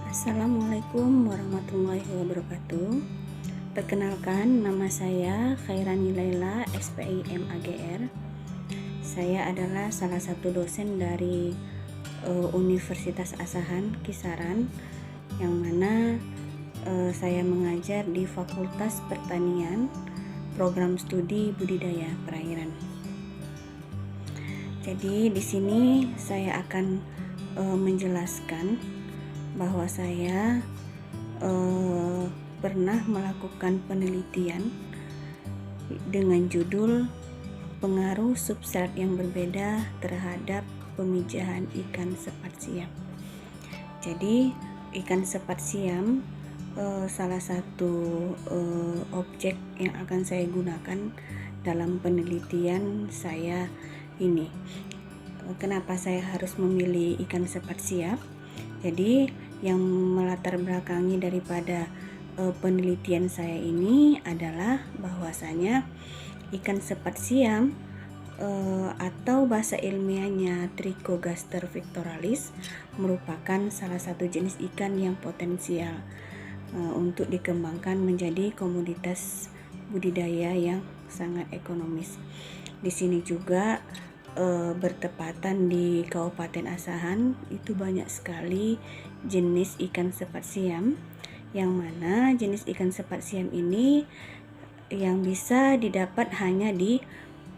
Assalamualaikum warahmatullahi wabarakatuh. Perkenalkan, nama saya Khairani Laila, SPI MAGR. Saya adalah salah satu dosen dari Universitas Asahan Kisaran, yang mana saya mengajar di Fakultas Pertanian, program studi budidaya perairan. Jadi di sini saya akan menjelaskan bahwa saya pernah melakukan penelitian dengan judul pengaruh substrat yang berbeda terhadap pemijahan ikan sepat siam. Jadi ikan sepat siam salah satu objek yang akan saya gunakan dalam penelitian saya ini. Kenapa saya harus memilih ikan sepat siam? Jadi yang melatar belakangi daripada penelitian saya ini adalah bahwasanya ikan sepat siam atau bahasa ilmiahnya Trichogaster victoralis merupakan salah satu jenis ikan yang potensial untuk dikembangkan menjadi komoditas budidaya yang sangat ekonomis. Di sini juga bertepatan di Kabupaten Asahan itu banyak sekali jenis ikan sepat siam, yang mana jenis ikan sepat siam ini yang bisa didapat hanya di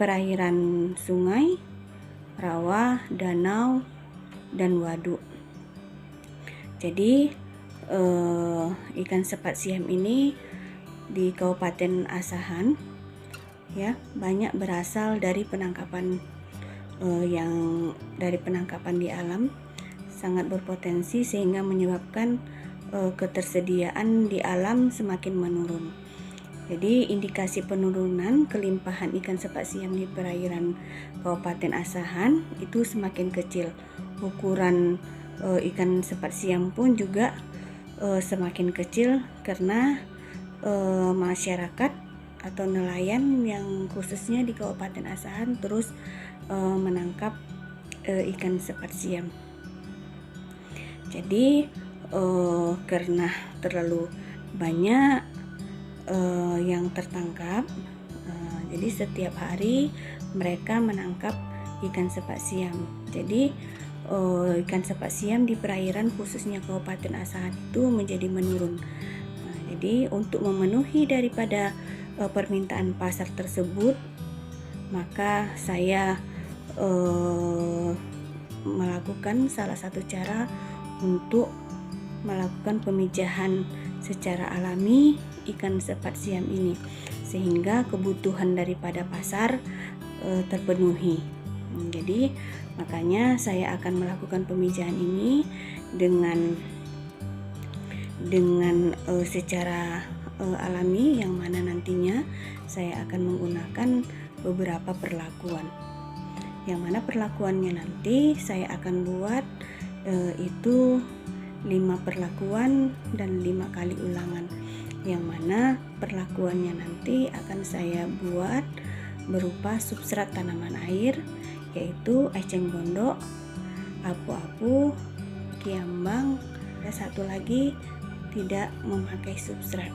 perairan sungai, rawa, danau, dan waduk. Jadi ikan sepat siam ini di Kabupaten Asahan ya banyak berasal dari penangkapan di alam, sangat berpotensi sehingga menyebabkan ketersediaan di alam semakin menurun. Jadi indikasi penurunan kelimpahan ikan sepat siam di perairan Kabupaten Asahan itu semakin kecil. Ukuran ikan sepat siam pun juga semakin kecil karena masyarakat atau nelayan yang khususnya di Kabupaten Asahan terus menangkap ikan sepat siam. Jadi karena terlalu banyak yang tertangkap, jadi setiap hari mereka menangkap ikan sepat siam. Jadi ikan sepat siam di perairan khususnya Kabupaten Asahan itu menjadi menurun. Jadi untuk memenuhi daripada permintaan pasar tersebut, maka saya melakukan salah satu cara untuk melakukan pemijahan secara alami ikan sepat siam ini sehingga kebutuhan daripada pasar terpenuhi. Jadi makanya saya akan melakukan pemijahan ini dengan secara alami, yang mana nantinya saya akan menggunakan beberapa perlakuan, yang mana perlakuannya nanti saya akan buat itu 5 perlakuan dan 5 kali ulangan, yang mana perlakuannya nanti akan saya buat berupa substrat tanaman air, yaitu eceng gondok, apu-apu, kiambang, dan satu lagi tidak memakai substrat.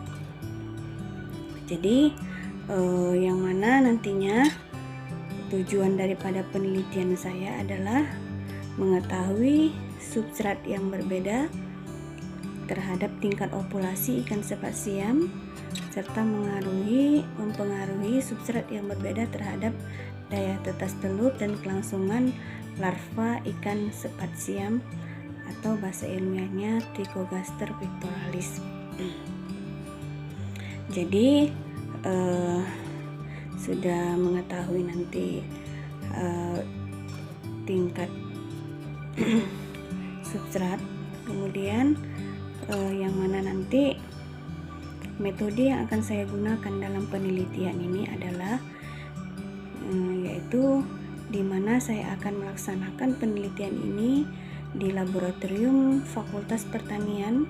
Jadi yang mana nantinya tujuan daripada penelitian saya adalah mengetahui substrat yang berbeda terhadap tingkat populasi ikan sepat siam, serta mempengaruhi substrat yang berbeda terhadap daya tetas telur dan kelangsungan larva ikan sepat siam atau bahasa ilmiahnya Trichogaster victoralis. Jadi sudah mengetahui nanti tingkat substrat, kemudian yang mana nanti metode yang akan saya gunakan dalam penelitian ini adalah yaitu di mana saya akan melaksanakan penelitian ini di laboratorium Fakultas Pertanian,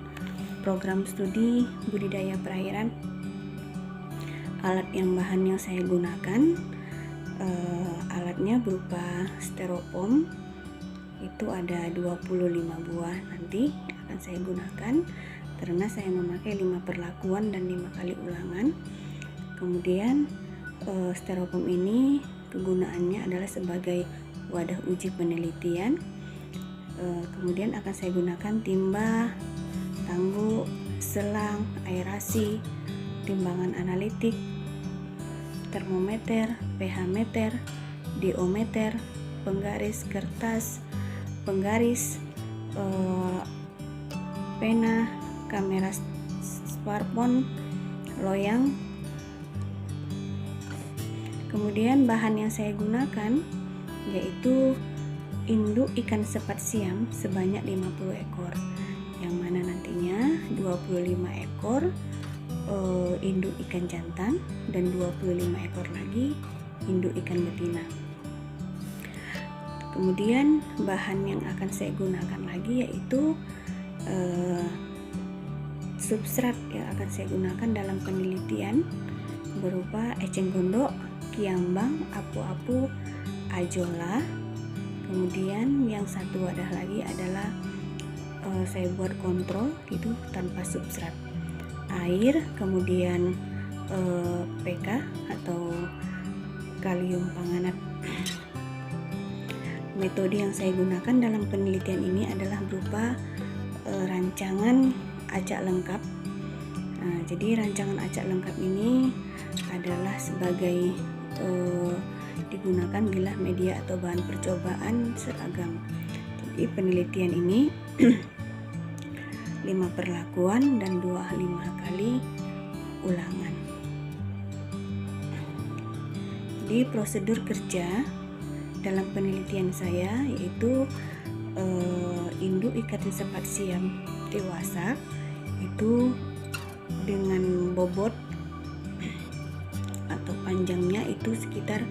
program studi budidaya perairan. Alat bahan yang saya gunakan, alatnya berupa styrofoam, itu ada 25 buah nanti akan saya gunakan karena saya memakai 5 perlakuan dan 5 kali ulangan. Kemudian styrofoam ini kegunaannya adalah sebagai wadah uji penelitian. Kemudian akan saya gunakan timba, tangguh, selang, aerasi, timbangan analitik, termometer, pH meter, diometer, penggaris kertas, penggaris, pena, kamera smartphone, loyang. Kemudian bahan yang saya gunakan yaitu induk ikan sepat siam sebanyak 50 ekor, yang mana nantinya 25 ekor induk ikan jantan dan 25 ekor lagi induk ikan betina. Kemudian bahan yang akan saya gunakan lagi yaitu substrat yang akan saya gunakan dalam penelitian berupa eceng gondok, kiambang, apu-apu, ajola. Kemudian yang satu wadah lagi adalah saya buat kontrol gitu tanpa substrat, air, kemudian PK atau kalium panganat. Metode yang saya gunakan dalam penelitian ini adalah berupa rancangan acak lengkap. Nah, jadi rancangan acak lengkap ini adalah sebagai digunakan bila media atau bahan percobaan seragam. Jadi penelitian ini 5 perlakuan dan 5 kali ulangan. Jadi prosedur kerja dalam penelitian saya yaitu induk ikan sepat siam dewasa itu dengan bobot atau panjangnya itu sekitar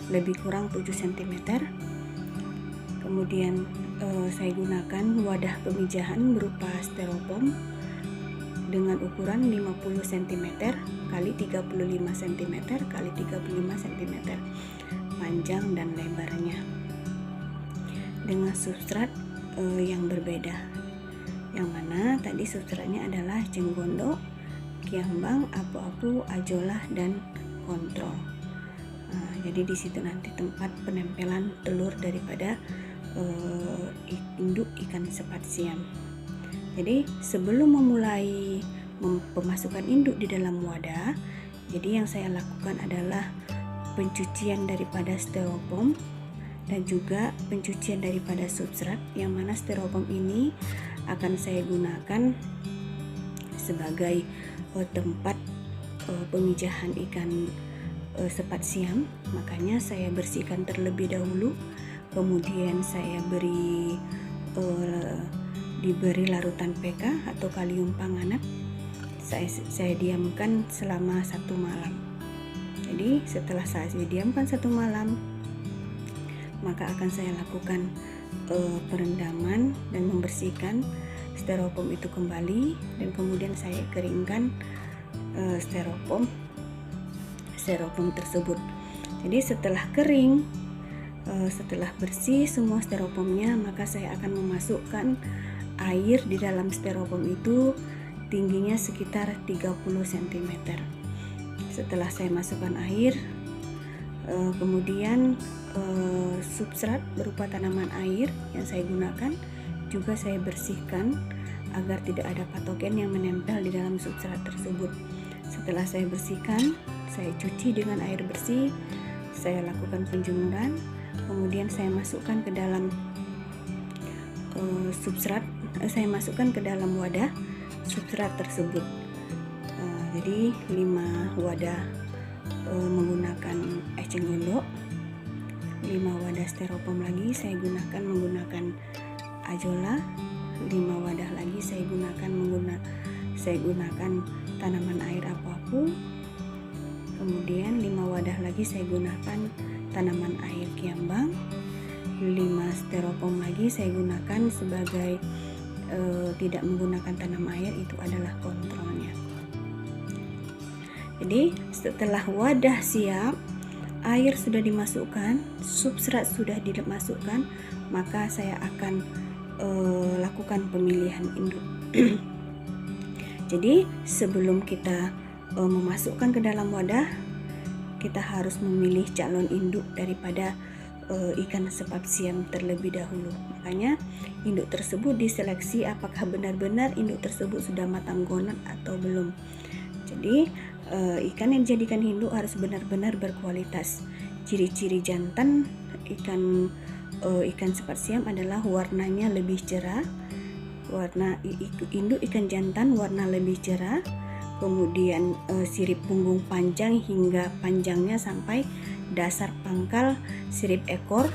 lebih kurang 7 cm. Kemudian saya gunakan wadah pemijahan berupa styrofoam dengan ukuran 50 cm kali 35 cm kali 35 cm panjang dan lebarnya, dengan substrat yang berbeda, yang mana tadi substratnya adalah eceng gondok, kiambang, apu-apu, ajolah, dan kontrol. Nah, jadi di situ nanti tempat penempelan telur daripada induk ikan sepat siam. Jadi sebelum memulai pemasukan induk di dalam wadah, jadi yang saya lakukan adalah pencucian daripada styrofoam dan juga pencucian daripada substrat, yang mana styrofoam ini akan saya gunakan sebagai tempat pemijahan ikan sepat siam. Makanya saya bersihkan terlebih dahulu, kemudian saya diberi larutan PK atau kalium panganat. Saya diamkan selama 1 malam. Jadi setelah saya diamkan 1 malam, maka akan saya lakukan perendaman dan membersihkan styrofoam itu kembali, dan kemudian saya keringkan styrofoam tersebut. Jadi setelah kering, setelah bersih semua styrofoamnya, maka saya akan memasukkan air di dalam styrofoam itu tingginya sekitar 30 cm. Setelah saya masukkan air, kemudian substrat berupa tanaman air yang saya gunakan juga saya bersihkan agar tidak ada patogen yang menempel di dalam substrat tersebut. Setelah saya bersihkan, saya cuci dengan air bersih, saya lakukan penjemuran, kemudian saya masukkan ke dalam saya masukkan ke dalam wadah substrat tersebut. Jadi 5 wadah menggunakan eceng gondok, 5 wadah styrofoam lagi saya gunakan menggunakan ajola, 5 wadah lagi saya gunakan tanaman air apu-apu, kemudian 5 wadah lagi saya gunakan tanaman air kiambang, 5 styrofoam lagi saya gunakan sebagai tidak menggunakan tanam air, itu adalah kontrolnya. Jadi setelah wadah siap, air sudah dimasukkan, substrat sudah dimasukkan, maka saya akan lakukan pemilihan induk. Jadi sebelum kita memasukkan ke dalam wadah, kita harus memilih calon induk daripada ikan sepat siam terlebih dahulu. Makanya induk tersebut diseleksi apakah benar-benar induk tersebut sudah matang gonan atau belum. Jadi ikan yang dijadikan induk harus benar-benar berkualitas. Ciri-ciri jantan ikan sepat siam adalah warnanya lebih cerah. Warna induk ikan jantan warna lebih cerah. Kemudian sirip punggung panjang hingga panjangnya sampai dasar pangkal sirip ekor,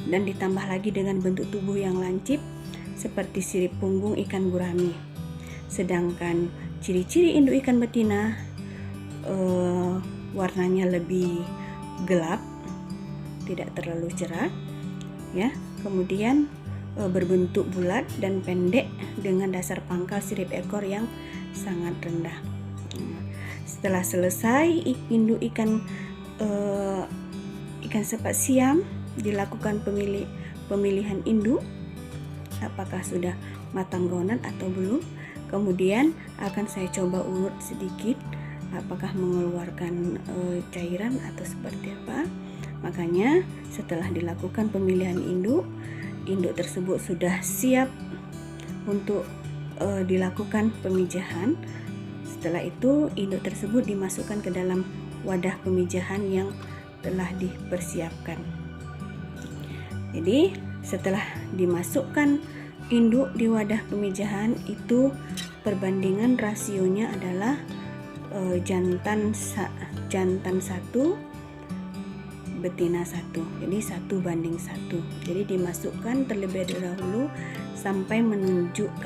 dan ditambah lagi dengan bentuk tubuh yang lancip seperti sirip punggung ikan gurami. Sedangkan ciri-ciri induk ikan betina warnanya lebih gelap, tidak terlalu cerah ya. Kemudian berbentuk bulat dan pendek dengan dasar pangkal sirip ekor yang sangat rendah. Setelah selesai induk ikan sepat siam, dilakukan pemilihan induk apakah sudah matang gonan atau belum. Kemudian akan saya coba urut sedikit apakah mengeluarkan cairan atau seperti apa. Makanya setelah dilakukan pemilihan induk tersebut sudah siap untuk dilakukan pemijahan. Setelah itu induk tersebut dimasukkan ke dalam wadah pemijahan yang telah dipersiapkan. Jadi setelah dimasukkan induk di wadah pemijahan itu, perbandingan rasionya adalah jantan 1 betina 1, jadi 1:1. Jadi dimasukkan terlebih dahulu sampai menunjukkan